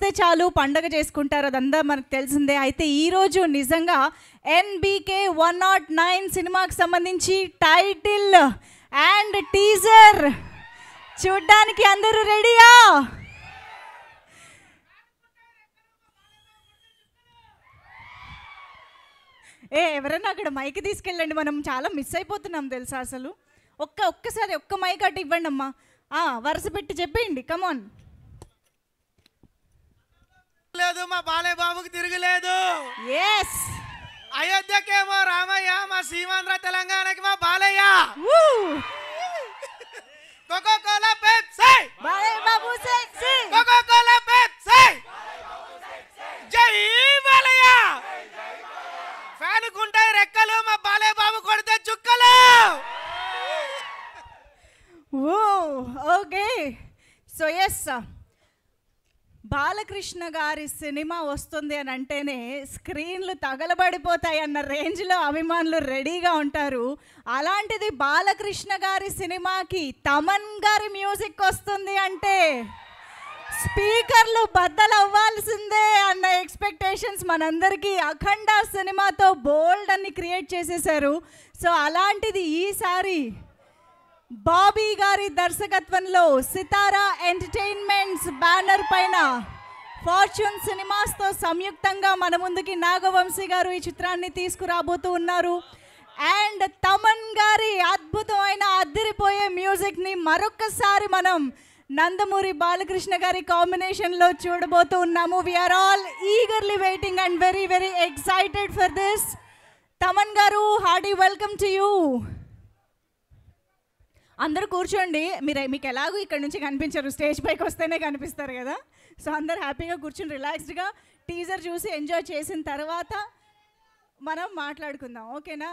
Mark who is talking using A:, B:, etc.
A: వస్తే చాలు పండగ చేసుకుంటారు, అదంతా మనకు తెలిసిందే. అయితే ఈరోజు నిజంగా NBK 109 సినిమాకి సంబంధించి టైటిల్ అండ్ టీజర్ చూడ్డానికి అందరూ రెడీయా? ఎవరైనా అక్కడ మైక్ తీసుకెళ్ళండి, మనం చాలా మిస్ అయిపోతున్నాం తెలుసా అసలు. ఒక్కసారి ఒక్క మైక్ అటు ఇవ్వండి అమ్మా, వరుస పెట్టి చెప్పేయండి, కమాన్.
B: లేదు మా బాలయ్య బాబుకి తిరగలేదు.
A: ఎస్,
B: అయోధ్యకేమో రామయ్య, మా సీమాంధ్ర తెలంగాణకి మా Balayya. Cocoa Kola Pepsi,
A: Balayya Babu sexy.
B: Cocoa Kola Pepsi, జై బాలయ్య. ఫ్యాన్ కుంటాయి రెక్కలు, మా బాలయ్య బాబు కొడితే చుక్కలు.
A: ఓకే, సో ఎస్, బాలకృష్ణ గారి సినిమా వస్తుంది అని అంటేనే స్క్రీన్లు తగలబడిపోతాయి అన్న రేంజ్లో అభిమానులు రెడీగా ఉంటారు. అలాంటిది బాలకృష్ణ గారి సినిమాకి తమన్ గారి మ్యూజిక్ వస్తుంది అంటే స్పీకర్లు బద్దలు అవ్వాల్సిందే అన్న ఎక్స్పెక్టేషన్స్ మనందరికీ అఖండ సినిమాతో బోల్డ్ అన్ని క్రియేట్ చేసేసారు. సో అలాంటిది ఈసారి బాబీ గారి దర్శకత్వంలో సితారా ఎంటర్టైన్మెంట్స్ బ్యానర్ పైన ఫార్చ్యూన్ సినిమాస్తో సంయుక్తంగా మన ముందుకి నాగవంశీ గారు ఈ చిత్రాన్ని తీసుకురాబోతూ ఉన్నారు. అండ్ తమన్ గారి అద్భుతమైన అదిరిపోయే మ్యూజిక్ని మరొకసారి మనం నందమూరి బాలకృష్ణ గారి కాంబినేషన్లో చూడబోతూ ఉన్నాము. We are all eagerly waiting and very very excited for this. Thaman గారు, హార్డీ వెల్కమ్ టు యూ. అందరూ కూర్చోండి, మీకు ఎలాగో ఇక్కడ నుంచి కనిపించరు, స్టేజ్ పైకి వస్తేనే కనిపిస్తారు కదా. సో అందరు హ్యాపీగా కూర్చొని రిలాక్స్డ్గా టీజర్ చూసి ఎంజాయ్ చేసిన తర్వాత మనం మాట్లాడుకుందాం, ఓకేనా?